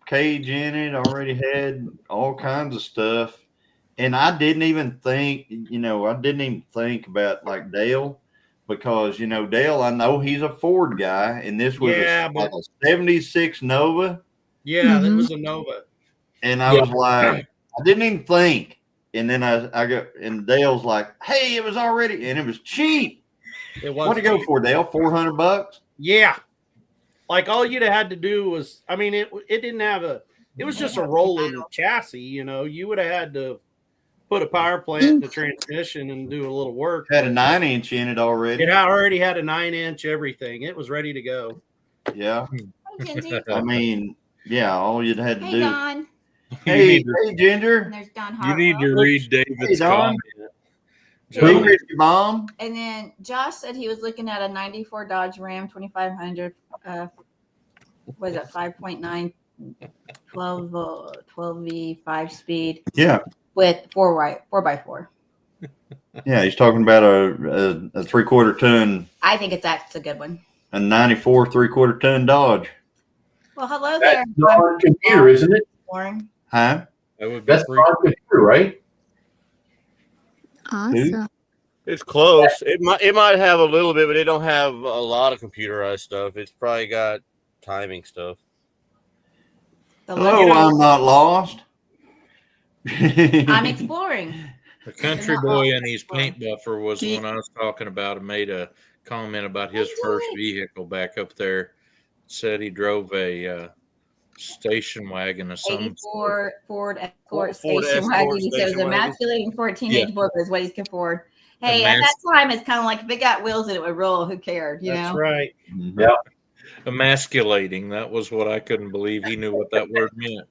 cage in it. Already had all kinds of stuff, and I didn't even think. I didn't even think about like Dale, because Dale. I know he's a Ford guy, and this was like a '76 Nova. Yeah, that was a Nova. And I was like, I didn't even think. And then I got, and Dale's like, hey, it was already, and it was cheap. It was. What'd it go for, Dale? $400? Yeah. Like all you'd have had to do was, I mean, it didn't have it was just a rolling chassis, you would have had to put a power plant in the transmission and do a little work. Had a 9-inch in it already. It already had a 9-inch everything. It was ready to go. Yeah. I mean, yeah, all you'd had to do. Don. Hey, Ginger. There's Don You need to read David's comment. Your mom. And then Josh said he was looking at a 94 Dodge Ram 2500. Was it 5.9 12V 5-speed? Yeah. With 4x4. Yeah, he's talking about a 3/4 ton. I think that's a good one. A 94 3/4 ton Dodge. Well, hello there. That's on computer, isn't it? Warren. Huh? That's on computer, right? Awesome. It's close. It might have a little bit, but it don't have a lot of computerized stuff. It's probably got timing stuff. Hello, I'm not lost. I'm exploring. The country boy and his paint buffer was the one I was talking about, and made a comment about his first vehicle back up there. Said he drove a station wagon of some sort. Ford Escort Ford station Escort wagon. He said it was station wagon. emasculating for a teenage boy, is what he's can afford. Hey, at that time, it's kind of like if it got wheels and it would roll, who cared? That's right. Mm-hmm. Yeah. Emasculating. That was what I couldn't believe. He knew what that word meant.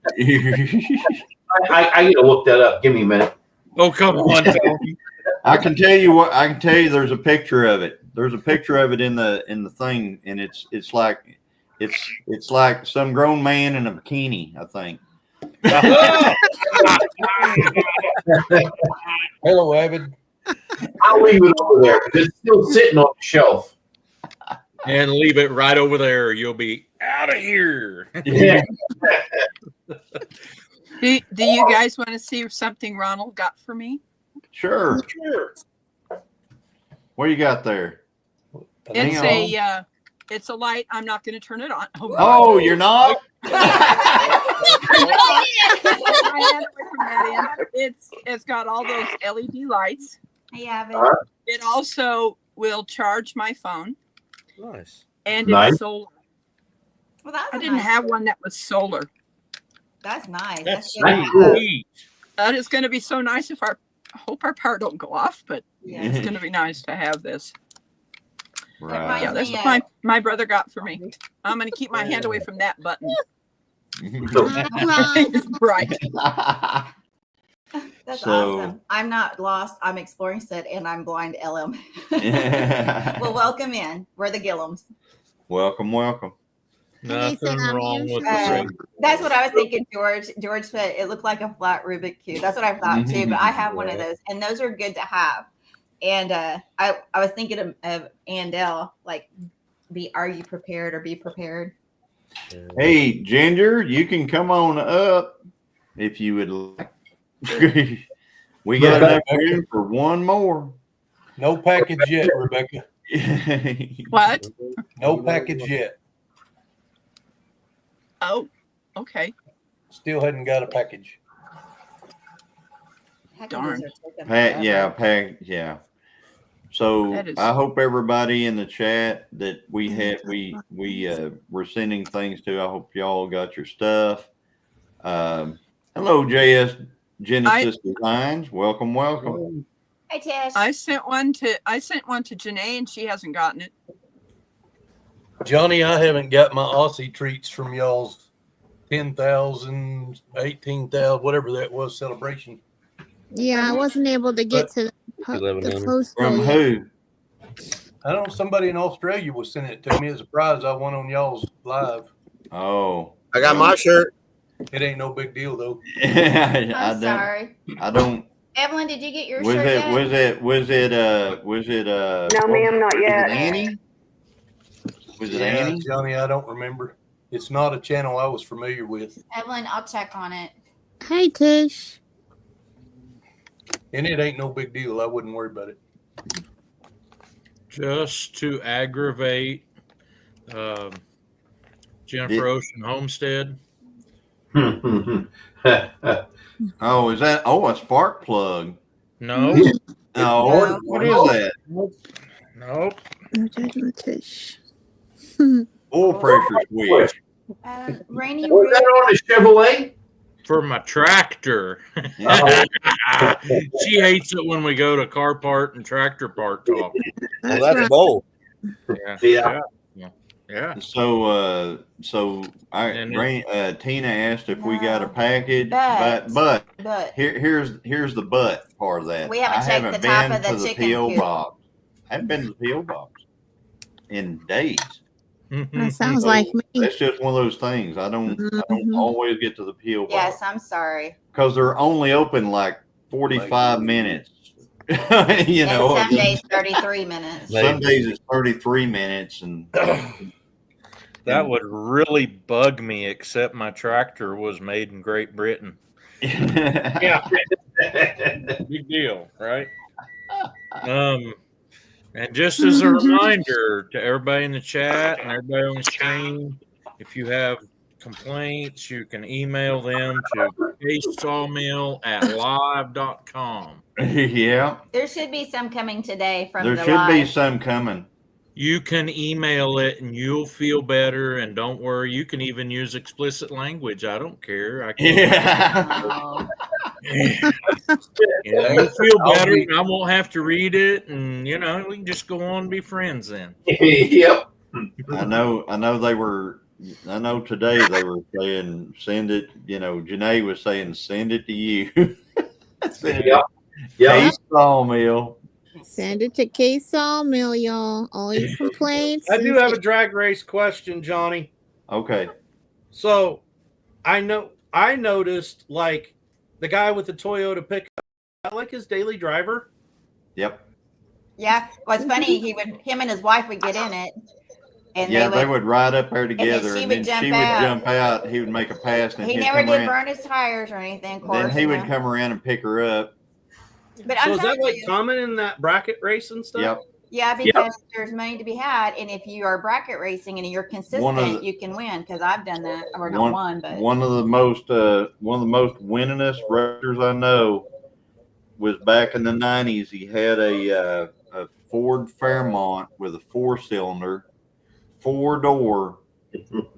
I need to look that up. Give me a minute. Oh, come on, Tony. I can tell you there's a picture of it. There's a picture of it in the thing, and it's like some grown man in a bikini, I think. Hello, Avid. I'll leave it over there because it's still sitting on the shelf. And leave it right over there. You'll be out of here. Yeah. Do you guys want to see something Ronald got for me? Sure. What do you got there? It's a light. I'm not going to turn it on. Oh, you're not? It's got all those LED lights. I have it. It also will charge my phone. Nice. And Nice. it's solar. Well, that's I didn't have one that was solar. That's nice. That's good. cool. That is going to be so nice if I hope our power don't go off, but Yeah. it's going to be nice to have this. Right. Yeah, that's what my brother got for me. I'm going to keep my hand away from that button. It's bright. That's So- awesome. I'm not lost. I'm exploring set, and I'm blind LM. Yeah. Well, welcome in. We're the Gillums. Welcome. Nothing wrong with the Uh, same. That's what I was thinking, George. George said it looked like a flat Rubik cube. That's what I thought too. But I have one of those, and those are good to have. And I was thinking of Andel, like, are you prepared or be prepared? Hey, Ginger, you can come on up if you would like. We got enough room for one more. No package yet, Rebecca. What? No package yet. Oh, okay. Still hadn't got a package. Darn. Yeah. So That is- I hope everybody in the chat that we're sending things to. I hope y'all got your stuff. Hello, JS Genesis Designs. Welcome. Hi, Tish. I sent one to Janae, and she hasn't gotten it. Johnny, I haven't got my Aussie treats from y'all's 10,000, 18,000, whatever that was celebration. Yeah, I wasn't able to get to the post. From who? I don't know, somebody in Australia was sending it to me as a prize I won on y'all's live. Oh, I got my shirt. It ain't no big deal though. I'm sorry. I don't. Evelyn, did you get your Was shirt it? yet? Was it? No, ma'am, not yet. Annie? Was it Annie? Johnny, I don't remember. It's not a channel I was familiar with, Evelyn, I'll check on it. Hey, Tish. and it ain't no big deal. I wouldn't worry about it. Just to aggravate Jennifer Ocean Homestead. Oh, is that? Oh, a spark plug. No, No, what is that? nope. No judgment, Tish. Oil pressure switch. Rainy Was that on a Chevrolet? For my tractor. Yeah. She hates it when we go to car part and tractor part talk. Well, that's bold. Yeah. So Tina asked if we got a package, but here's the but part of that. We haven't I checked haven't the top been of the to the chicken PO coop. box. I haven't been to the PO box in days. That sounds like me. That's just one of those things. I don't always get to the PO box. Yes, I'm sorry. Because they're only open like 45 minutes. You And know, some days 33 minutes. some days it's 33 minutes, and That would really bug me, except my tractor was made in Great Britain. Yeah. Big deal, right? And just as a reminder to everybody in the chat and everybody on the screen, if you have complaints, you can email them to sawmill@live.com. yeah, There should be some coming today from there the should be live. some coming. You can email it and you'll feel better. And don't worry, you can even use explicit language. I don't care. I can. Yeah. Oh. You'll feel better. And I won't have to read it. And, we can just go on and be friends then. Yep. I know they were. I know today they were saying send it. Janae was saying send it to you. Yep. Hey, Sawmill. Send it to K Sawmill, y'all. All your complaints. I do have a drag race question, Johnny. Okay. So I noticed like the guy with the Toyota pickup, I like his daily driver. Yep. Yeah. What's funny, him and his wife would get in it. And They would ride up there together, she and would then she jump would out. jump out. He would make a pass, and he he'd never come did around. burn his tires or anything, of course. Then he would come around and pick her up. But So I'm is that telling like you, common in that bracket race and stuff? Yep. yeah, because there's money to be had, and if you are bracket racing and you're consistent, you can win. Because I've done that, or not one, but one of the most winningest racers I know was back in the '90s. He had a Ford Fairmont with a 4-cylinder, 4-door,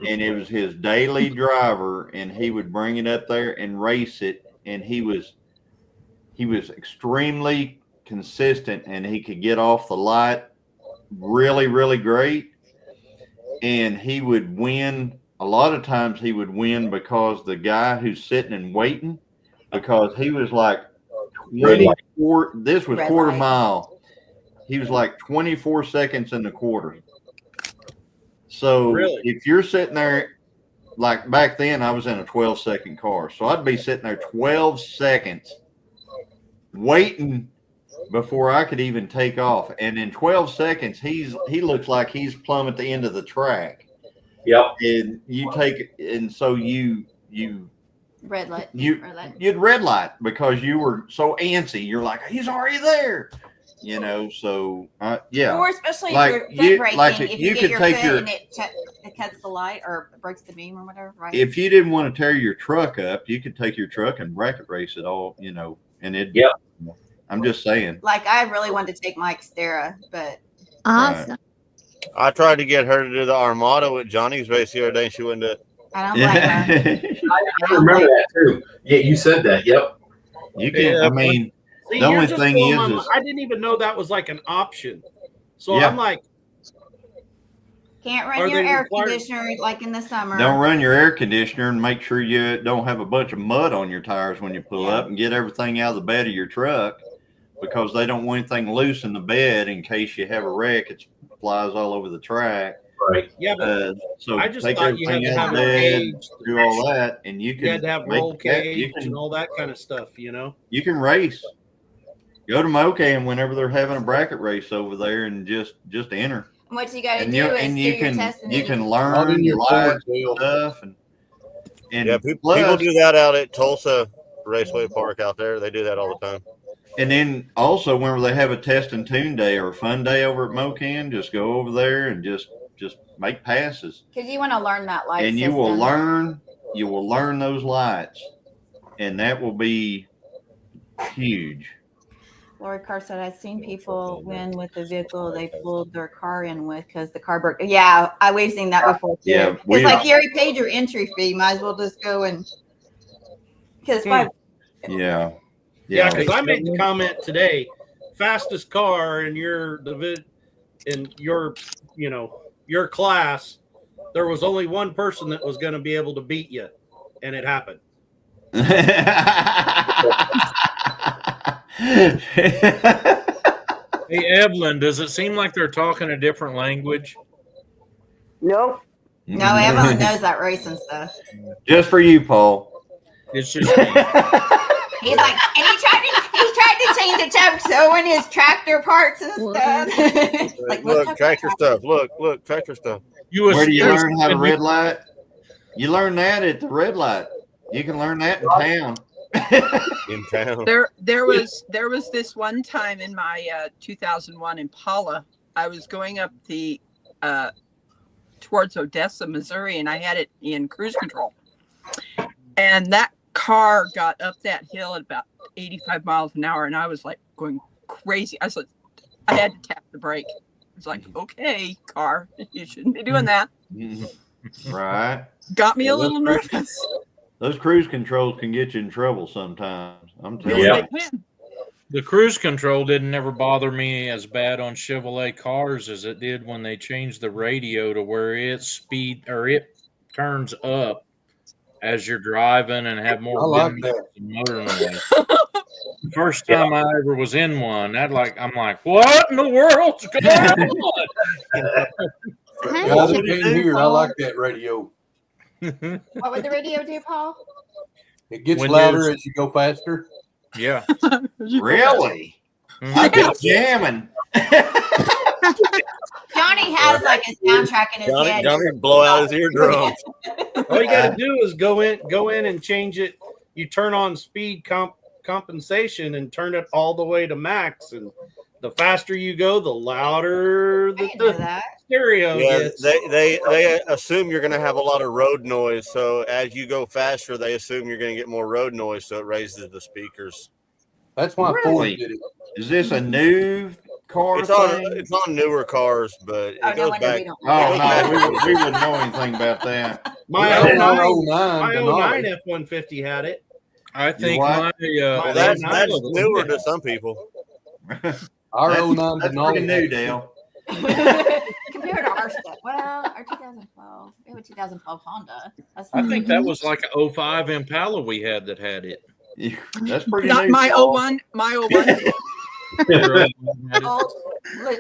and it was his daily driver, and he would bring it up there and race it, and he was extremely consistent, and he could get off the light really, really great, and he would win. A lot of times he would win because the guy who's sitting and waiting, because he was like 24, this was quarter mile. He was like 24 seconds in the quarter. So if you're sitting there, like back then I was in a 12-second car. So I'd be sitting there 12 seconds waiting before I could even take off. And in 12 seconds, he looks like he's plumb at the end of the track. Yep. And so you red light. you'd red light because you were so antsy. You're like, he's already there. So yeah. Or especially Like if you're foot braking, if you you could get your take foot and it cuts the light or breaks the beam or whatever, right? If you didn't want to tear your truck up, you could take your truck and bracket race it all, and it. Yep. I'm just saying. Like I really wanted to take my Xterra, but Awesome. I tried to get her to do the Armada with Johnny's race the other day, and she wouldn't do it. I don't blame her. I remember that too. Yeah, you said that. Yep. You can. I mean, See, the only you're just thing blowing my is mind. I didn't even know that was like an option. So Yeah. I'm like, Can't Are run your they air required- conditioner like in the summer. don't run your air conditioner, and make sure you don't have a bunch of mud on your tires when you pull Yeah. up, and get everything out of the bed of your truck, because they don't want anything loose in the bed in case you have a wreck. It flies all over the track. Right. yeah, but So I just take thought you had everything to out of have the a bed, cage. do all that, and you can You had to have make roll that- cage and all that kind of stuff, You can race. Go to Mocam whenever they're having a bracket race over there, and just enter. What you got to And do you is and do you your can test. And you then can Not learn in your your lights Ford, and Bill. stuff. And Yeah, people plus, do that out at Tulsa Raceway Park out there. They do that all the time. and then also whenever they have a test and tune day or a fun day over at MoCan, just go over there and just make passes. because you want to learn that light And system. you will learn those lights, and that will be huge. Lori Carr said, I've seen people win with the vehicle they pulled their car in with because the car broke. Yeah, we've seen that before too. Yeah, It's like you already paid your entry fee. Might as well just go and because Yeah. Yeah, because I made the comment today, fastest car in your your class, there was only one person that was going to be able to beat you, and it happened. Hey, Evelyn, does it seem like they're talking a different language? Nope. No, Evelyn knows that racing stuff. Just for you, Paul. It's just He's like, and he tried to change the tub showing his tractor parts and stuff. Like, Look, tractor stuff. Look, tractor stuff. Where do you learn how to red light? You learn that at the red light. You can learn that in town. In town. There was this one time in my 2001 Impala. I was going up the towards Odessa, Missouri, and I had it in cruise control. And that car got up that hill at about 85 miles an hour, and I was like going crazy. I had to tap the brake. It's like, okay, car, you shouldn't be doing that. Right. Got me a little nervous. Those cruise controls can get you in trouble sometimes. I'm telling you. The cruise control didn't ever bother me as bad on Chevrolet cars as it did when they changed the radio to where it turns up as you're driving and have more motor noise. The first time I ever was in one, I'm like, what in the world's going on? Guys, in here, I like that radio. What would the radio do, Paul? It gets louder as you go faster. Yeah. Really? I've been jamming. Johnny has like a soundtrack in his head. Johnny blow out his eardrums. All you got to do is go in and change it. You turn on speed compensation and turn it all the way to max, and the faster you go, the louder the stereo gets. They assume you're going to have a lot of road noise, so as you go faster, they assume you're going to get more road noise, so it raises the speakers. That's why Ford did it. Is this a new car It's thing? on newer cars, but it goes back. We wouldn't know anything about that. My 09 F-150 had it. I think that's newer to some people. Our 09 that's pretty new, Dale. Compared to our stuff. Well, our 2012. We have a 2012 Honda. I think that was like an 05 Impala we had that had it. That's pretty Not new. my 01. My 01.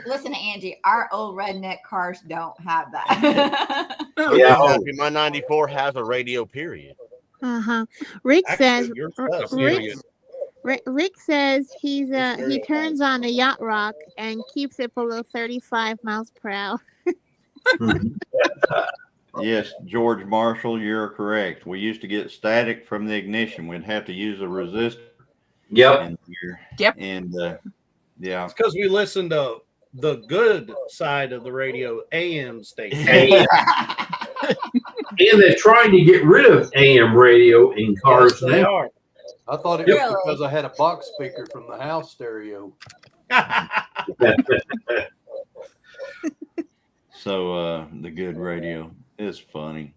Listen, Angie, our old redneck cars don't have that. My 94 has a radio, period. Rick Actually, says Rick says he turns on a yacht rock and keeps it below 35 miles per hour. Yes, George Marshall, you're correct. We used to get static from the ignition. We'd have to use a resistor. Yep. And yeah. It's because we listen to the good side of the radio, AM station. And they're trying to get rid of AM radio in cars Yes, they now. are. I thought it was because I had a box speaker from the house stereo. So the good radio is funny.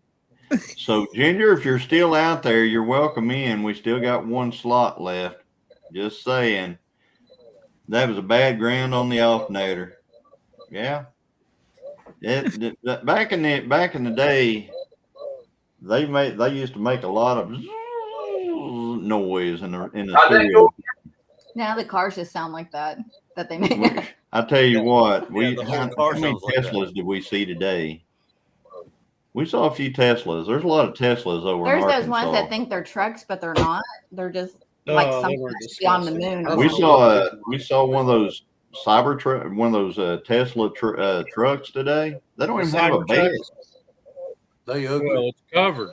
So Ginger, if you're still out there, you're welcome in. We still got one slot left. Just saying. That was a bad ground on the alternator. Yeah. Back in the day, they used to make a lot of noise in the stereo. Now the cars just sound like that they make. I tell you what, how many sounds like Teslas did we see today? We saw a few Teslas. There's a lot of Teslas over There's in those Arkansas. ones that think they're trucks, but they're not. They're just like something that's beyond the moon. We saw one of those Cybertruck, one of those Tesla trucks today. They don't even have a bed. They ugly. Well, it's covered.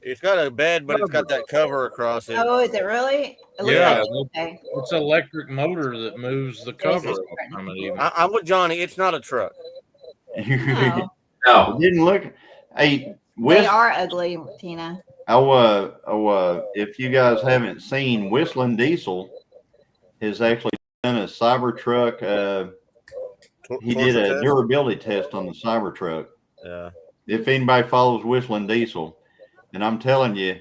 It's got a bed, but it's got that cover across it. Oh, is it really? It looks Yeah, okay. it's an electric motor that moves the cover. I'm with Johnny. It's not a truck. No, No. It didn't look. Hey, they are ugly, Tina. If you guys haven't seen, Whistling Diesel has actually done a Cybertruck. He did a test? durability test on the Cybertruck. Yeah. If anybody follows Whistling Diesel, and I'm telling you,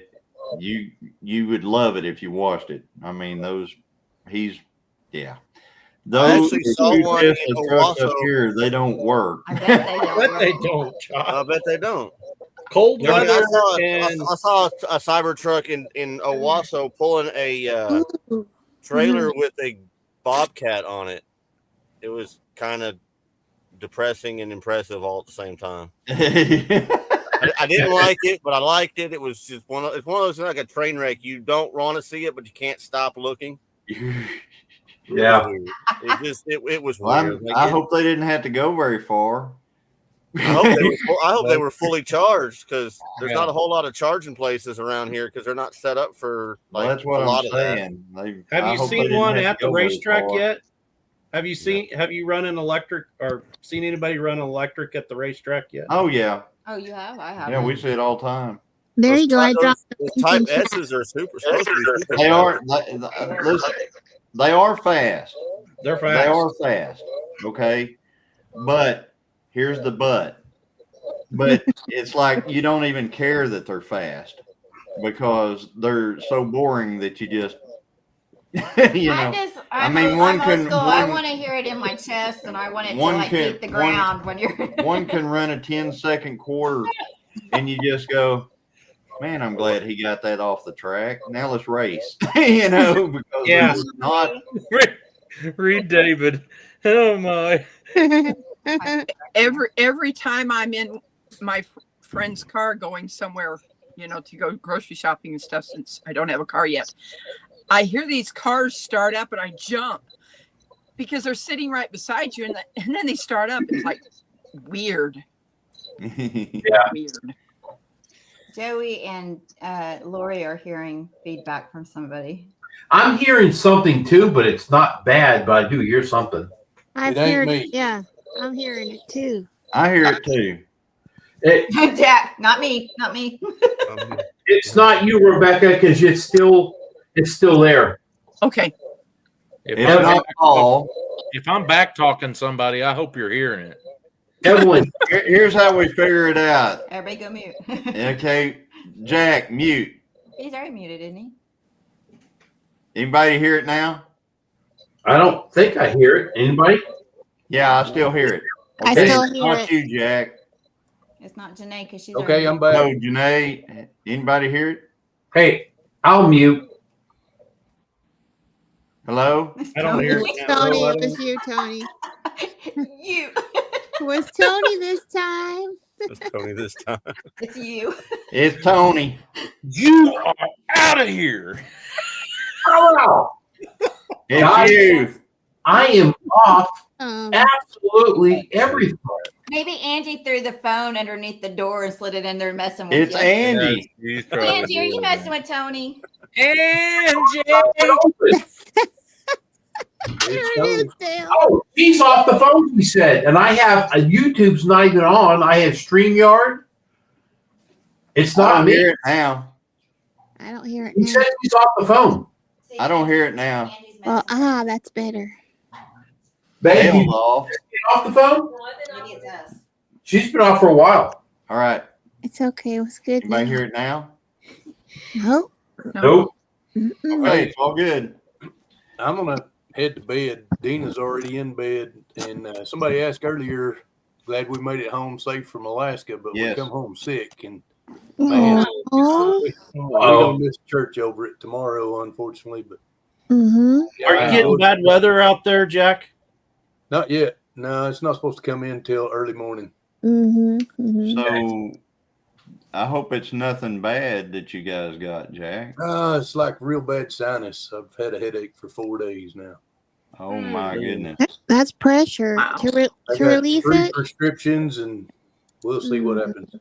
you would love it if you watched it. I mean, those I actually saw two one in Tesla trucks up Owasso. here, they don't work. I bet they don't. But they don't. I bet they don't. Cold I mean, weather I saw a Cybertruck in Owasso pulling a trailer with a Bobcat on it. It was kind of depressing and impressive all at the same time. I didn't like it, but I liked it. It was just it's one of those like a train wreck. You don't want to see it, but you can't stop looking. Yeah. It was Well, weird. I hope they didn't have to go very far. I hope they were fully charged because there's not a whole lot of charging places around here because they're not set up for Well, like that's what a lot I'm of that. saying. Have I you hope they seen didn't one have to at the go very racetrack far. yet? Have you run an electric or seen anybody run an electric at the racetrack yet? Oh yeah, Oh, you have? I have. yeah, we see it all the time. There you go. I dropped the Those link Type in chat. S's are supposed to be super They fast. listen, they are fast. They're fast. They are fast. Okay, but here's the but. But it's like you don't even care that they're fast because they're so boring that you just I mean, one can. I want to hear it in my chest, and I want it to like hit the ground when you're. One can run a 10-second quarter, and you just go, "Man, I'm glad he got that off the track. Now let's race." Because Yeah. it's not. Read David. Oh my. Every time I'm in my friend's car going somewhere, to go grocery shopping and stuff, since I don't have a car yet, I hear these cars start up and I jump because they're sitting right beside you, and then they start up. It's like weird. Yeah. Weird. Joey and Lori are hearing feedback from somebody. I'm hearing something too, but it's not bad, but I do hear something. I've It ain't heard me. it. Yeah, I'm hearing it too. I hear it too. Jack, not me, not me. It's not you, Rebecca, because it's still there. Okay. If It's I'm, not Paul. if I'm back talking somebody, I hope you're hearing it. Evelyn, Here's how we figure it out. Everybody go mute. Okay, Jack, mute. He's already muted, isn't he? Anybody hear it now? I don't think I hear it. Anybody? Yeah, I still hear it. I Okay, still it's hear not it. you, Jack. It's not Janae because she's Okay, already I'm back. No, Janae. Anybody hear it? Hey, I'll mute. Hello? I don't hear It was it. Tony. It was you, Tony. you. It was Tony this time. It's Tony this time. It's you. It's Tony. You are out of here. Oh, It's Guys. you. I am off Um, absolutely everything. Maybe Angie threw the phone underneath the door and slid it in there messing with It's you. Angie. He's probably Angie, are you doing messing that. with Tony? Angie. there it is, Dale. Oh, he's off the phone, he said. And I have YouTube's not even on. I have StreamYard. It's I not don't me. hear it now. I don't hear it He now. says he's off the phone. I don't hear it now. Angie's Well, messing that's better. Babe, Dale's you off. get off the phone? Maybe it does. She's been off for a while. All right. It's okay. It was good. Anybody now. hear it now? Nope. Nope. Mm-mm. Okay, it's all good. I'm gonna head to bed. Dina's already in bed, and somebody asked earlier. Glad we made it home safe from Alaska, but Yes. we come home sick, and man, Aw. we don't miss church over it tomorrow, unfortunately. But Mm-hmm. Are you getting bad weather out there, Jack? not yet. No, it's not supposed to come in until early morning. Mm-hmm. Mm-hmm. So I hope it's nothing bad that you guys got, Jack. It's like real bad sinus. I've had a headache for 4 days now. Oh my goodness. That's pressure Wow. to I got release 3 it. prescriptions, and we'll see what happens.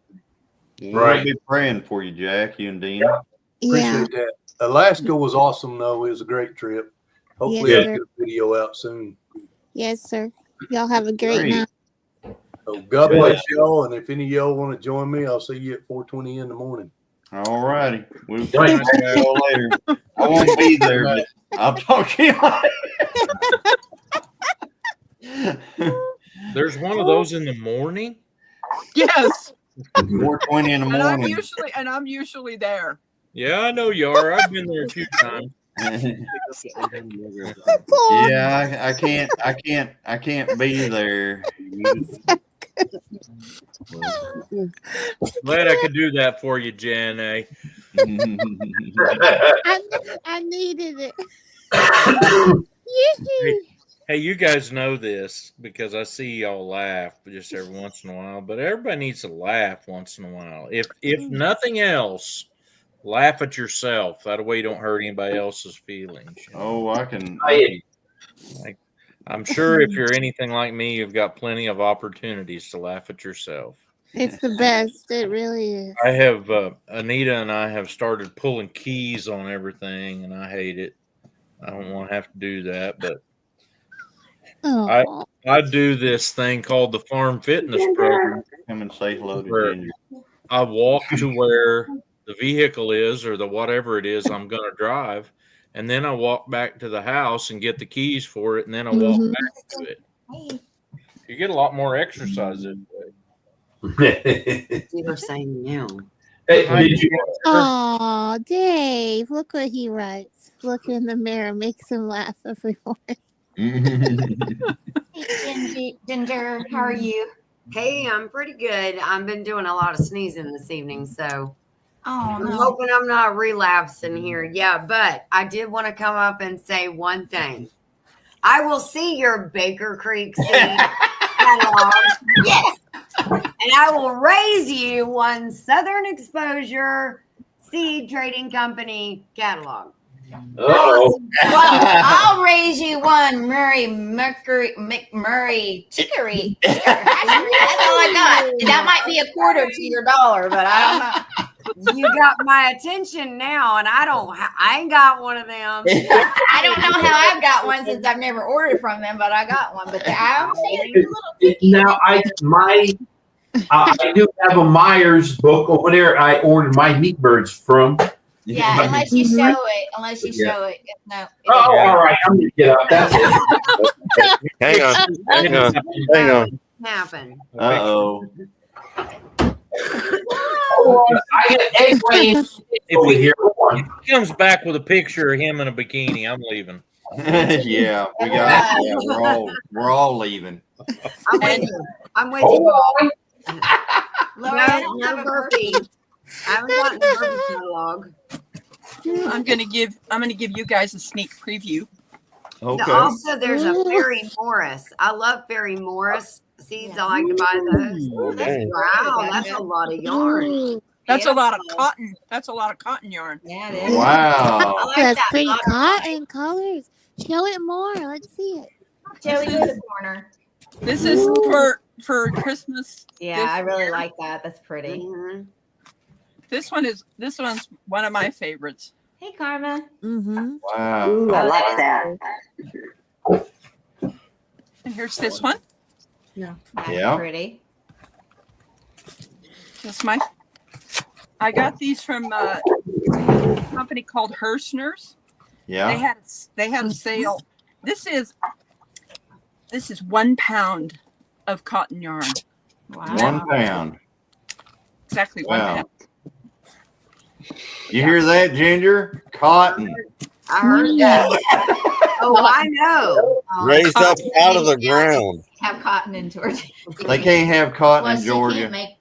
We'll be praying for you, Jack, you and Dina. Yeah. Appreciate that. Alaska was awesome, though. It was a great trip. Hopefully, Yes, I'll sir. get a video out soon. Yes, sir. Y'all have a great night. So God bless y'all, and if any of y'all want to join me, I'll see you at 4:20 in the morning. All righty. We'll talk to y'all later. I won't be there, but I'll talk to you later. There's one of those in the morning. Yes. 4:20 in the And I'm morning. usually there. Yeah, I know you are. I've been there a few times. Yeah, I can't be there. Glad I could do that for you, Jan. I needed it. Hey, you guys know this because I see y'all laugh just every once in a while, but everybody needs to laugh once in a while. If nothing else, laugh at yourself. That way you don't hurt anybody else's feelings. You know? Oh, I can. I'm sure if you're anything like me, you've got plenty of opportunities to laugh at yourself. It's the best. It really is. I have Anita and I have started pulling keys on everything, and I hate it. I don't want to have to do that, but I do this thing called the Farm Fitness Program. Come and say hello to where Ginger. I walk to where the vehicle is or the whatever it is I'm going to drive, and then I walk back to the house and get the keys for it, and then I walk back to it. You get a lot more exercise this way. You were saying no. Oh, Dave, look what he writes. Look in the mirror, makes him laugh every morning. Hey, Ginger, how are you? Hey, I'm pretty good. I've been doing a lot of sneezing this evening, so I'm no. hoping I'm not relapsing here. Yeah, but I did want to come up and say one thing. I will see your Baker Creek seed catalog. Yes. And I will raise you one Southern Exposure Seed Trading Company catalog. Well, I'll raise you one McMurray chicory. That's all I got. That might be a quarter to your dollar, but I don't know. You got my attention now, and I ain't got one of them. I don't know how I've got one since I've never ordered from them, but I got one. But I don't see it. Now I do have a Myers book over there. I ordered my meat birds from. Yeah, unless you show it. No. Oh, all right. I'm gonna get up. That's it. Hang on. Happen. Uh-oh. I got eggplant over here. If he comes back with a picture of him in a bikini, I'm leaving. Yeah, we're all leaving. I'm with you. I'm with you, Paul. Laura, No burpee. I haven't gotten the burpee catalog. I'm gonna give you guys a sneak preview. Okay. Also, there's a Ferry Morris. I love Ferry Morris seeds. I like to buy those. Wow, that's a lot of yarn. That's a lot of cotton. That's a lot of cotton yarn. Yeah, it is. Wow. I like That's that pretty cotton. cotton colors. Show it more. Let's see it. Joey, go to the corner. This is for Christmas. Yeah, I really like that. That's pretty. Mm-hmm. This one's one of my favorites. Hey, Karma. Mm-hmm. Wow. Ooh, I like that. And here's this one. That's Yeah. pretty. I got these from a company called Hirschner's. Yeah. They had a sale. This is 1 pound of cotton yarn. Wow. 1 pound. Exactly 1 Wow. pound. You hear that, Ginger? Cotton. I heard that. Oh, I know. Raised up out of the ground. Have cotton in Georgia. They can't have cotton Plus, in you Georgia. can't make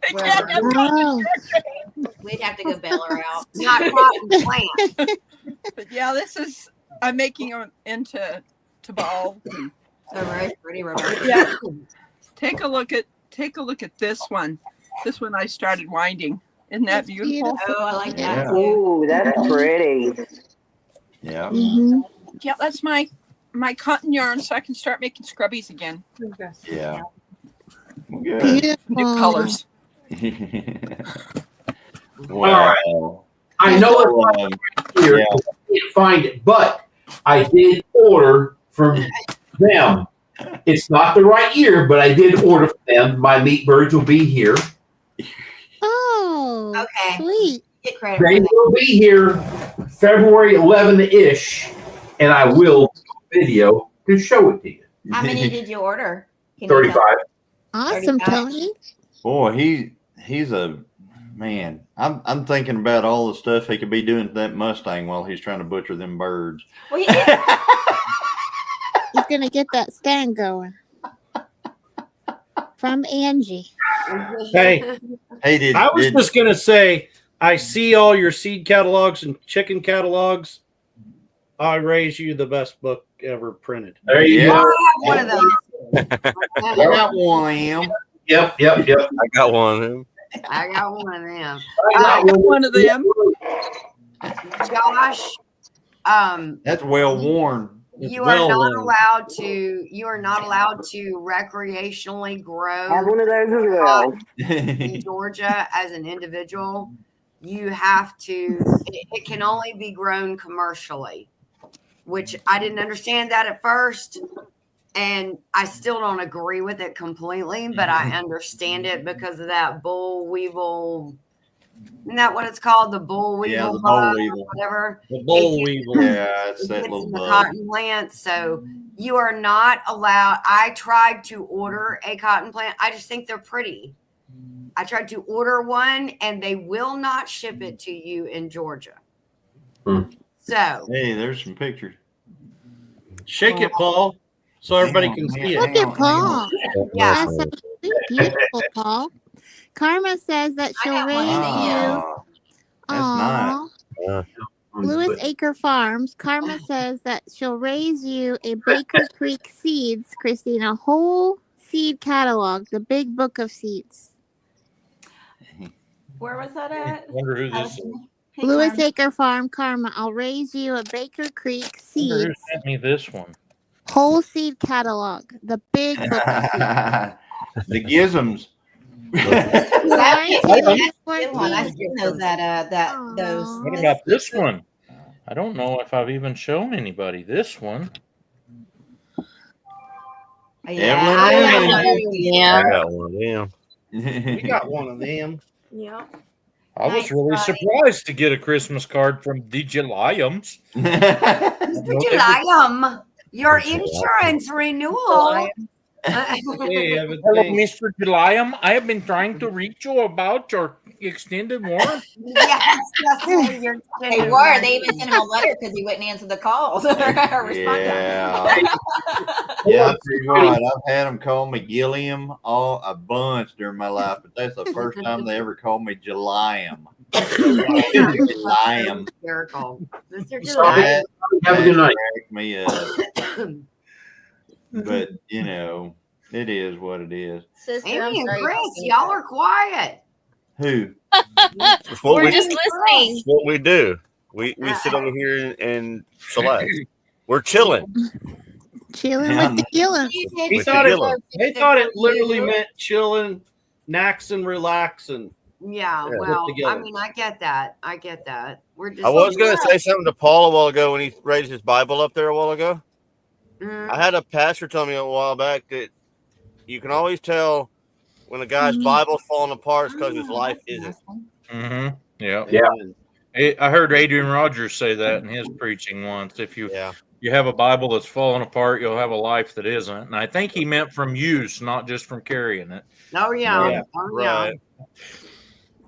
Oh. We'd have to go bail her out. Not cotton plant. But yeah, I'm making them into balls. So very pretty, Roberta. Yeah. Take a look at this one. This one I started winding. Isn't that beautiful? Oh, I like that. Ooh, that's pretty. Yeah. Mm-hmm. Yeah, that's my my cotton yarn so I can start making scrubbies again. Yeah. Well, good. Beautiful. New colors. Well, I know it's not here. yeah. I can't find it, but I did order from them. It's not the right year, but I did order from them. My meat birds will be here. Oh, Okay. sweet. Get credit They for that. will be here February 11-ish, and I will do a video to show it to you. How many did you order? Can you 35. tell? Awesome, 35. Tony. Boy, he's a man. I'm thinking about all the stuff he could be doing to that Mustang while he's trying to butcher them birds. Well, He's gonna get that stand going. From Angie. Hey, Hey, I was just gonna say, I see all your seed catalogs and chicken catalogs. I raise you the best book ever printed. There you Yeah. go. One of those. I got one of them. Yep. I got one of them. I got one of them. I got one of them. Josh, That's well worn. you are well not worn. allowed to. You are not allowed to recreationally grow one of those as well. in Georgia as an individual. You have to. It can only be grown commercially, which I didn't understand that at first, and I still don't agree with it completely. But I understand it because of that bull weevil. Isn't that what it's called? The bull weevil, Yeah, the bug boll or weevil. whatever. The boll It weevil. Yeah, it's It that gets little in the bug. cotton plant, so you are not allowed. I tried to order a cotton plant. I just think they're pretty. I tried to order one, and they will not ship it to you in Georgia. So Hey, there's some pictures. Shake it, Paul, so everybody can see it. Look at Paul. yeah, That's so sweet. Beautiful, Paul. Karma says that she'll got one raise of you. That's nice. Aw. Lewis Acre Farms. Karma says that she'll raise you a Baker Creek Seeds, Christine, a whole seed catalog, the big book of seeds. Where was that at? Wonder who this is. Hey, Lewis Carmen. Acre Farm, Karma. I'll raise you a Baker Creek Wonder who Seeds, sent me this one. whole seed catalog, the big book of seeds. The gizms. That's a good one. I didn't know that. Those. What about this one? I don't know if I've even shown anybody this one. Yeah, I got one of them. We got one of them. yeah. I was Nice, really buddy. surprised to get a Christmas card from DJ Liams. Mr. Gillian, your insurance renewal. Hey, everything. Hello, Mr. Gilliam. I have been trying to reach you about your extended warranty. Yes, that's what you're They were. They even sent him a letter because he wouldn't answer the calls or respond Yeah. Yeah, I'll tell you what, I've had them call me Gilliam a bunch during my life, but that's the first time they ever called me Gilliam. Gilliam. Hysterical. Mr. Sorry. Gillian. Have a good night. Cracked me up. But, you know, it is what it is. Sister, Amy and I'm sorry. Chris, y'all are quiet. Who? It's what We're we, just listening. it's what we do. We sit over here and select. We're chilling. Chilling with the Gillian. He With thought the it, Gillian. they thought it literally meant chilling, naxing, relaxing. Yeah, Yeah. well, Put together. I mean, I get that. I get that. We're just. I was going to say something to Paul a while ago when he raised his Bible up there a while ago. Mm, I had a pastor tell me a while back that you can always tell when a guy's Bible's falling apart because his life isn't. Mm-hmm. Yeah. Yeah. I heard Adrian Rogers say that in his preaching once. If you Yeah. you have a Bible that's falling apart, you'll have a life that isn't. And I think he meant from use, not just from carrying it. Oh yeah. Yeah, Oh yeah.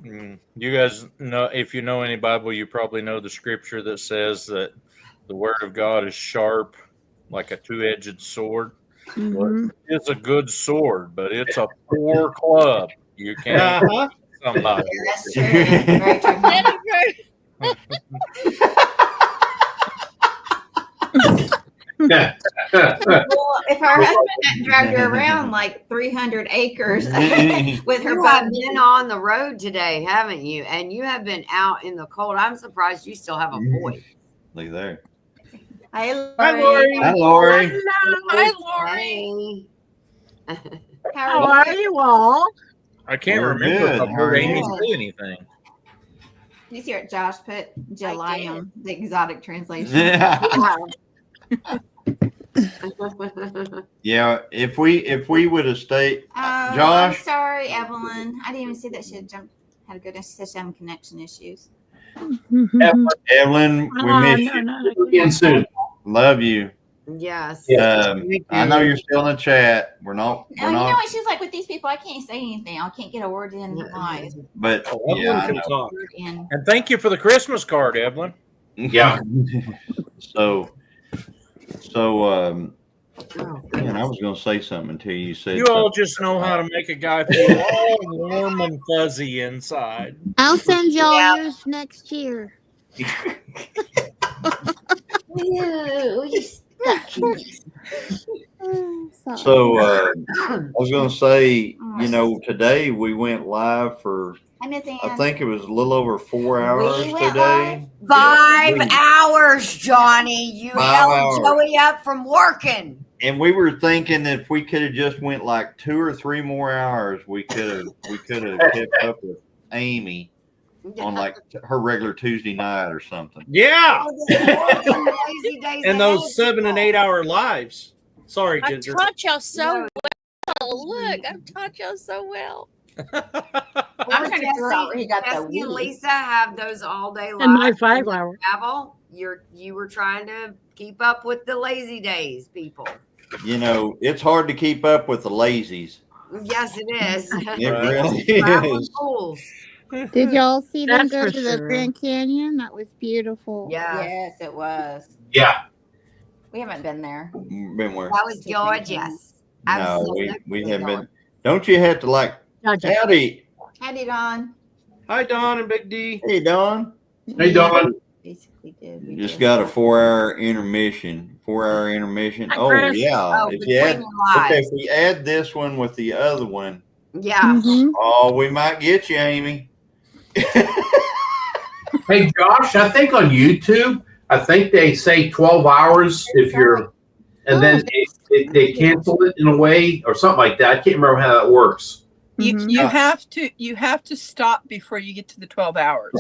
Right. You guys know, if you know any Bible, you probably know the scripture that says that the word of God is sharp like a two-edged sword. Mhm. It's a good sword, but it's a poor club. You can't Uh-huh. somebody. That's true. Very true. That is right. Well, if our husband hadn't dragged her around like 300 acres with her You have button, been on the road today, haven't you? And you have been out in the cold. I'm surprised you still have a voice. Look there. Hi, Lori. Hi, Lori. Hi, Lori. Hello. Hi, Lori. Hey. How How are you all? I can't We're remember if good. I How are heard Amy you? say anything. You see what Josh put? Gillian, the exotic translation. Yeah. Yeah. If we would have stayed, I'm Josh. sorry, Evelyn. I didn't even see that she had jumped. Had a good system connection issues. Evelyn, we miss you. We'll be in soon. Love you. Yes. I know you're still in the chat. We're not. No, you know what? She's like, with these people, I can't say anything. I can't get a word in live. But Evelyn yeah, I can know. talk. And thank you for the Christmas card, Evelyn. Yeah. So, Oh, man, I goodness. was going to say something until you said You all something. just know how to make a guy feel all warm and fuzzy inside. I'll send y'all yours next year. Sorry. So, I was going to say, today we went live for, I miss I Ann. think it was a little over 4 hours We went today. 5 hours, Johnny. You 5 held hours. Joey up from working. And we were thinking if we could have just went like 2 or 3 more hours, we could have kept up with Amy on like her regular Tuesday night or something. Yeah. Lazy days And ahead, those 7 and people. 8 hour lives. Sorry, I Ginger. taught y'all so No. well. Look, I've taught y'all so well. I'm trying to figure out where he got the Jesse and weed. Lisa have those all day In my lives. 5 hours. Travel. You were trying to keep up with the lazy days, people. It's hard to keep up with the lazies. Yes, it is. It really Traveling is. fools. Did y'all see them That's go for to the sure. Grand Canyon? That was beautiful. Yeah, Yes, it was. Yeah. We haven't been there. Been where? that was gorgeous. No, we Absolutely haven't been. gorgeous. Don't you have to like Gotcha. howdy? Howdy, Don. Hi, Don and Big D. Hey, Don. Hey, Don. Basically did. We Just got a 4-hour intermission. 4-hour intermission. Hi, Oh Chris. yeah. Oh, If between you add your lives. if we add this one with the other one, Yeah. Mhm. oh, we might get you, Amy. Hey, Josh, I think on YouTube, I think they say 12 hours if you're, and then they cancel it in a way or something like that. I can't remember how that works. Mhm. You have to stop before you get to the 12 hours.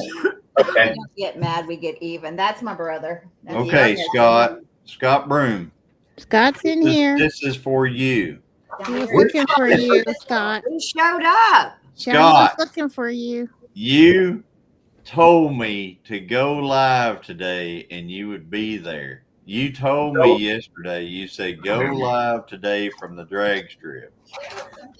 Okay. We don't get mad, we get even. That's my brother. That's Okay, my Scott Broom. Scott's in here. This is for you. He was looking for you, Scott. Who showed up? Johnny was Scott, looking for you. you told me to go live today and you would be there. You told me yesterday, you said go live today from the drag strip.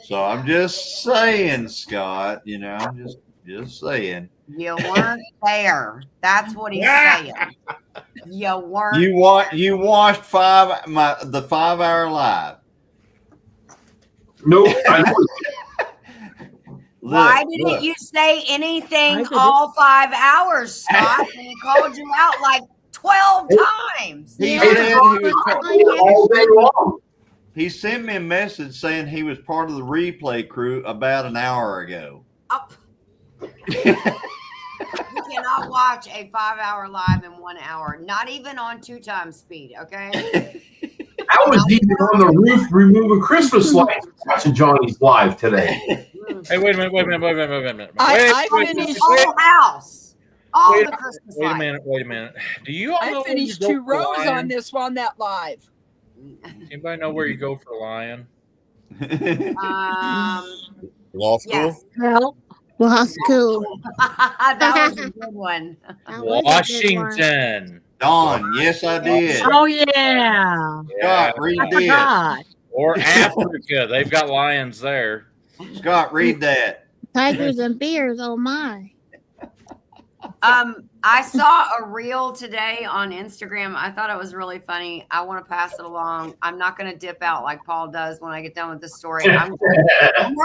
So I'm just saying, Scott, I'm just saying. You weren't there. That's what he's saying. You weren't. You watched the 5-hour live. Nope. I know. Why didn't you say anything all 5 hours, Scott? And he called you out like 12 times. He Yeah. said he was all day long. He sent me a message saying he was part of the replay crew about an hour ago. Up. You cannot watch a 5-hour live in 1 hour, not even on 2 times speed, okay? I was even on the roof removing Christmas lights watching Johnny's live today. Hey, wait a minute. I finished. Whole house. All Wait- the Christmas Wait a lights. minute. Do you all know I where you finished go 2 for rows Lion? on this one that live. Anybody know where you go for Lion? Law school. Yes. Well, school. That was a good one. That was a good one. Washington. Dawn, yes, I did. Oh yeah. Scott, read I this. forgot. Or Africa. They've got lions there. Scott, read that. Tigers and bears. Oh my. I saw a reel today on Instagram. I thought it was really funny. I want to pass it along. I'm not going to dip out like Paul does when I get done with the story. I'm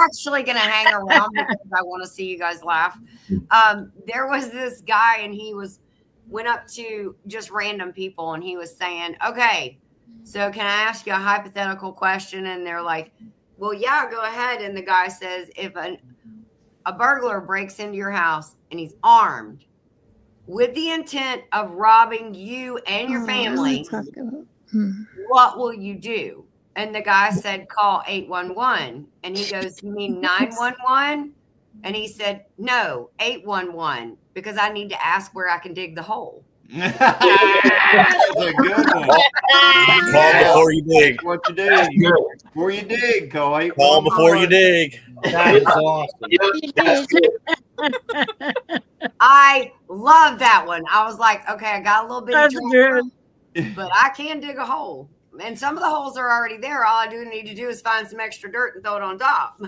actually going to hang around because I want to see you guys laugh. There was this guy and he went up to just random people and he was saying, okay, so can I ask you a hypothetical question? And they're like, well, yeah, go ahead. And the guy says, if a burglar breaks into your house and he's armed, with the intent of robbing you and your family, Hmm. what will you do? And the guy said, call 811. And he goes, you mean 911? And he said, no, 811, because I need to ask where I can dig the hole. That's a good one. Call before you dig. That's what you do. Before you dig, call 811. Call before you dig. That is awesome. I love that one. I was like, okay, I got a little bit of That's good. but I can dig a hole. And some of the holes are already there. All I do need to do is find some extra dirt and throw it on top.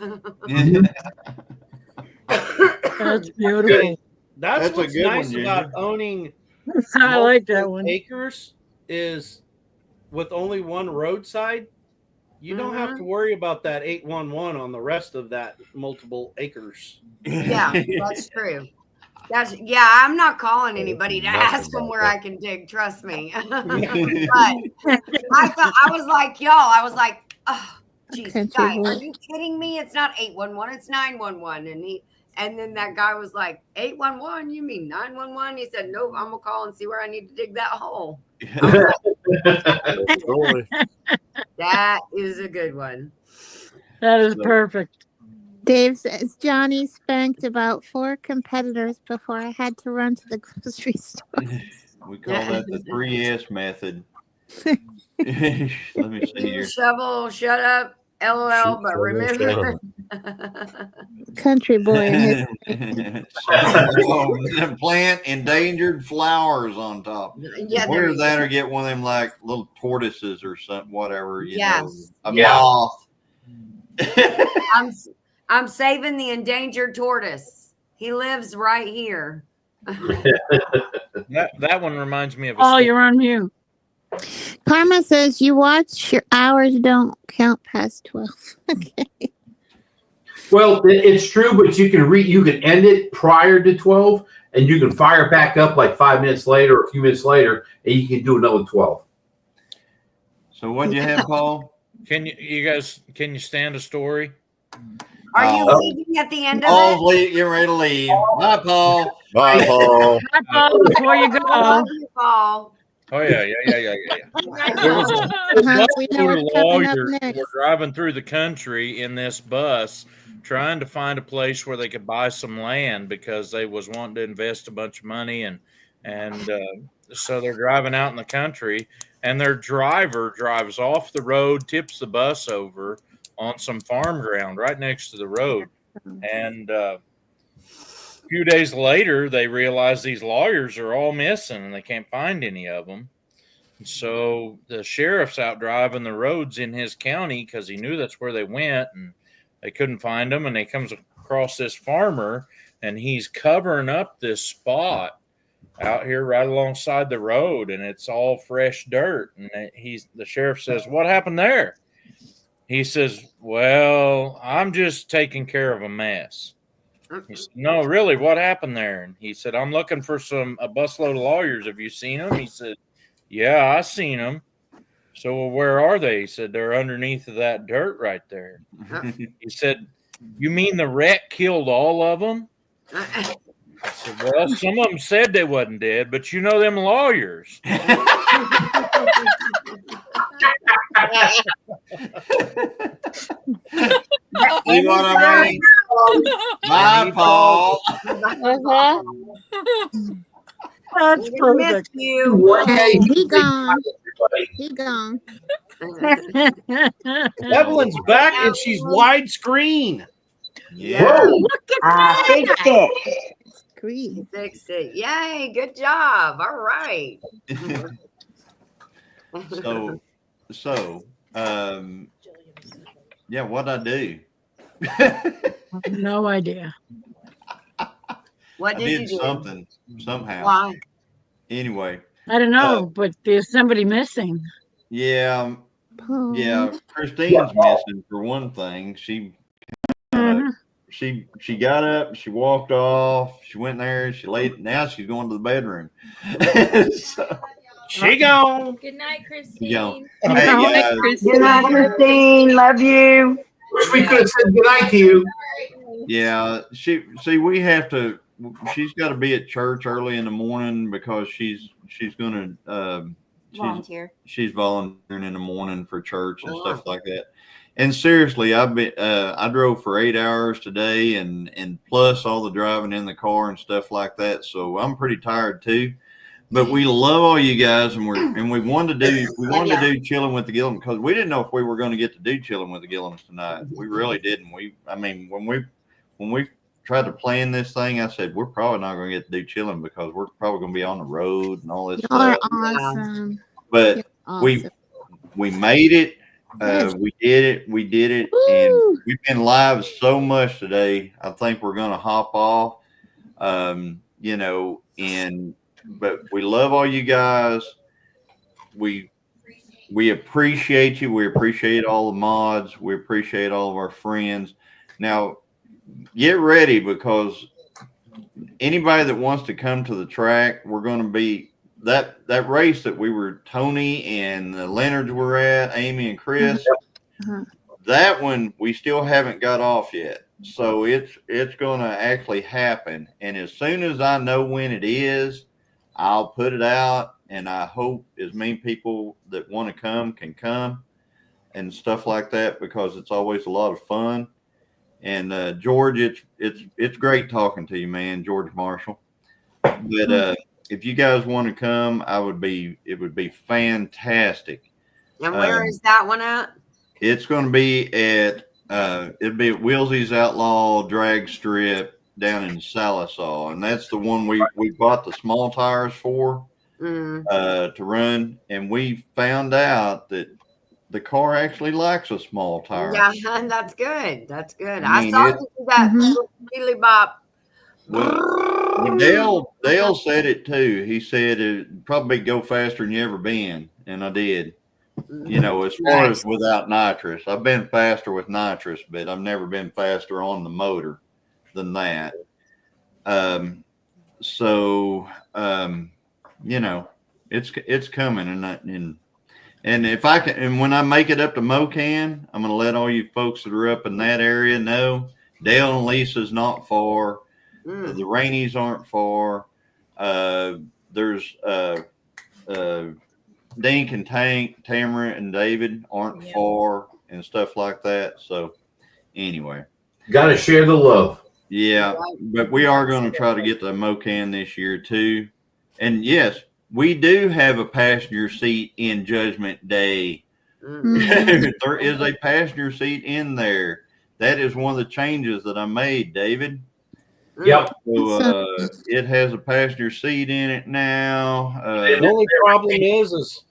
That's beautiful. That's a what's good nice one, about Ginger. owning I like that multiple one. acres is with only one roadside, you don't have to worry about that 811 on the rest of that multiple acres. Yeah, that's true. I'm not calling anybody to ask them where I can dig. Trust me. But I was like, y'all. I was like, oh, geez, guy, are you kidding me? It's not 811. It's 911. And then that guy was like, 811? You mean 911? He said, nope. I'm gonna call and see where I need to dig that hole. That is a good one. That is perfect. Dave says Johnny spanked about 4 competitors before I had to run to the grocery store. We call that the 3S method. Let me see here. Shovel, shut up, LOL, but remember. Country boy. Plant endangered flowers on top. Yeah, Where that or get one of them like little tortoises or something, whatever. You know, a Yeah. moth. I'm saving the endangered tortoise. He lives right here. That one reminds me of. Oh, you're on mute. Karma says you watch your hours don't count past 12. Okay. Well, it's true, but you can end it prior to 12, and you can fire it back up like 5 minutes later or a few minutes later, and you can do another 12. So what do you have, Paul? Can you stand a story? Are you leaving at the end of Paul's it? You're ready to leave. Bye, Paul. Bye, Paul. Bye, Paul, before you I go. love you, Paul. Oh yeah. There was a We know busload what's of coming up lawyers next. were driving through the country in this bus, trying to find a place where they could buy some land because they was wanting to invest a bunch of money, and so they're driving out in the country, and their driver drives off the road, tips the bus over on some farm ground right next to the road, and a few days later, they realize these lawyers are all missing and they can't find any of them. And so the sheriff's out driving the roads in his county because he knew that's where they went, and they couldn't find them. And he comes across this farmer, and he's covering up this spot out here right alongside the road, and it's all fresh dirt. And the sheriff says, "What happened there?" He says, "Well, I'm just taking care of a mess." He said, "No, really, what happened there?" And he said, "I'm looking for a busload of lawyers. Have you seen them?" He said, "Yeah, I seen them." "So well, where are they?" He said, "They're underneath of that dirt right there." He said, "You mean the wreck killed all of them?" I said, "Well, some of them said they wasn't dead, but you know them lawyers." See what I mean? Bye, Paul. That's perfect. One day He gone. He gone. Evelyn's back and she's widescreen. Yeah. Look at that. Fixed it. Screen. Fixed it. Yay, good job. All right. Yeah, what'd I do? No idea. What I did you do? something somehow. Why? Anyway, I don't know, but there's somebody missing. yeah, Paul. Christine's missing for one thing. She got up, she walked off, she went there, she laid. Now she's going to the bedroom. She gone. Good night, Christine. She gone. Good Hey, night, guys. Good night, Christine. Love you. Wish we could have said goodnight to you. Yeah, we have to she's got to be at church early in the morning because she's going to Volunteer. she's volunteering in the morning for church and stuff like that. And seriously, I drove for 8 hours today, and plus all the driving in the car and stuff like that. So I'm pretty tired too. But we love all you guys, and we wanted to do Chilling with the Gillians because we didn't know if we were going to get to do Chilling with the Gillians tonight. We really didn't. When we tried to plan this thing, I said we're probably not going to get to do Chilling because we're probably going to be on the road and all this Y'all are stuff. awesome. But You're awesome. we made it. We did it, and we've been live so much today. I think we're going to hop off. But we love all you guys. We appreciate you. We appreciate all the mods. We appreciate all of our friends. Now, get ready because anybody that wants to come to the track, we're going to be that race that we were Tony and the Leonards were at, Amy and Chris. That one we still haven't got off yet. So it's going to actually happen. And as soon as I know when it is, I'll put it out, and I hope as many people that want to come can come and stuff like that because it's always a lot of fun. And George, it's great talking to you, man, George Marshall. But if you guys want to come, it would be fantastic. And where is that one at? It's going to be at it'll be at Wilsey's Outlaw Drag Strip down in Salisaw, and that's the one we bought the small tires for to run, and we found out that the car actually likes a small tire. Yeah, that's good. That's good. I I mean, saw you do that wheelie bop. Well, Dale said it too. He said it'd probably go faster than you ever been, and I did. As far as without nitrous, I've been faster with nitrous, but I've never been faster on the motor than that. It's coming, and if I can, and when I make it up to Mocan, I'm going to let all you folks that are up in that area know Dale and Lisa's not far. The Rainies aren't far. There's Dink and Tank, Tamara and David aren't far and stuff like that. So anyway, got to share the love. Yeah, but we are going to try to get the Mocan this year too. And yes, we do have a passenger seat in Judgment Day. There is a passenger seat in there. That is one of the changes that I made, David. Yep. So it has a passenger seat in it now. The only problem is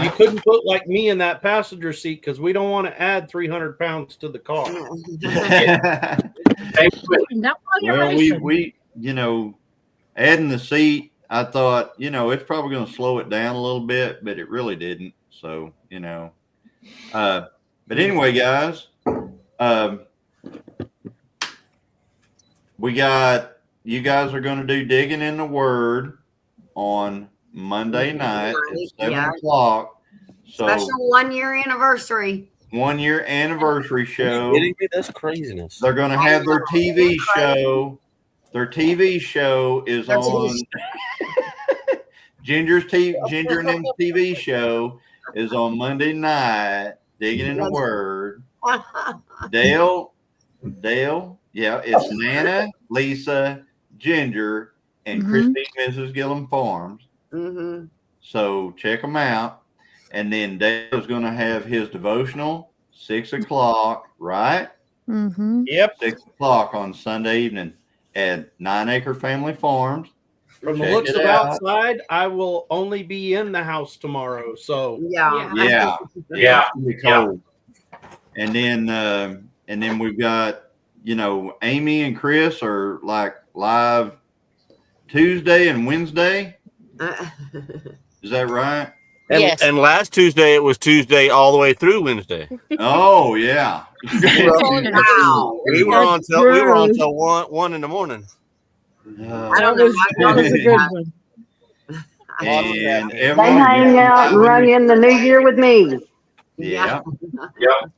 you couldn't put like me in that passenger seat because we don't want to add 300 pounds to the car. Well, we adding the seat, I thought, it's probably going to slow it down a little bit, but it really didn't. So, but anyway, guys, you guys are going to do Digging in the Word on Monday night at 7 o'clock. So Special 1 year anniversary. 1 year anniversary show. Kidding me? That's craziness. They're going to have their TV show. Their TV show is on Ginger and them's TV show is on Monday night. Digging in the Word. Dale, yeah, it's Nana, Lisa, Ginger, and Christine, Mrs. Gilliam Farms. So check them out. And then Dale's going to have his devotional 6 o'clock, right? Yep. 6 o'clock on Sunday evening at 9 Acre Family Farms. From the looks of outside, I will only be in the house tomorrow. So yeah. Cold. And then we've got, Amy and Chris are like live Tuesday and Wednesday. Is that right? And last Tuesday, it was Tuesday all the way through Wednesday. Oh, yeah. Wow. We were on till 1 in the morning. I don't know. That was a good one. And They hang out and run in the new year with me. Yeah. Yep.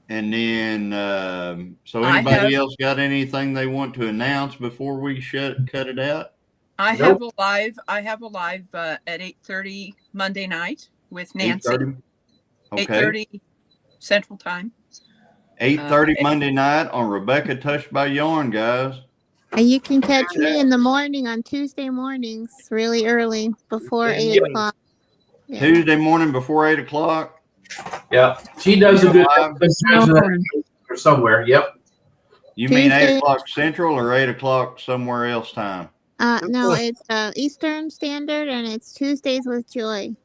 And then, so I anybody have- else got anything they want to announce before we cut it out? I have a live at 8:30 Monday night with Nancy. 8:30? Okay. 8:30 Central Time. 8:30 Monday night on Rebecca Touched by Yarn, guys. And you can catch me in the morning on Tuesday mornings, really early, before 8 o'clock. Yeah. Tuesday morning before 8 o'clock. Yeah, she does a good or somewhere. Yep. You mean Tuesday. 8 o'clock Central or 8 o'clock somewhere else time? No, it's Eastern Standard, and it's Tuesdays with Joy.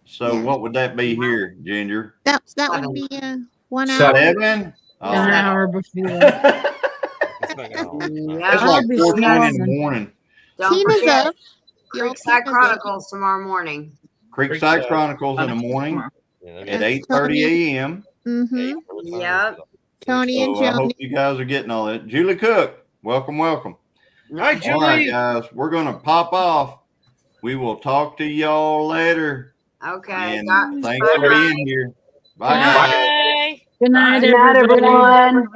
So what would that be here, Ginger? That would be 1 hour. 7? Oh. An hour before. It's like 4:20 in the morning. Don't Tina's forget up. Creekside Chronicles tomorrow morning. Creekside Chronicles in the morning at 8:30 a.m. Mm-hmm. Yep. Tony and So I Joni. hope you guys are getting all that. Julie Cook, welcome. All right, Julie. All right, guys, we're going to pop off. We will talk to y'all later. Okay. And thanks for being here. Bye, guys. Good night, Good night, everybody. everyone.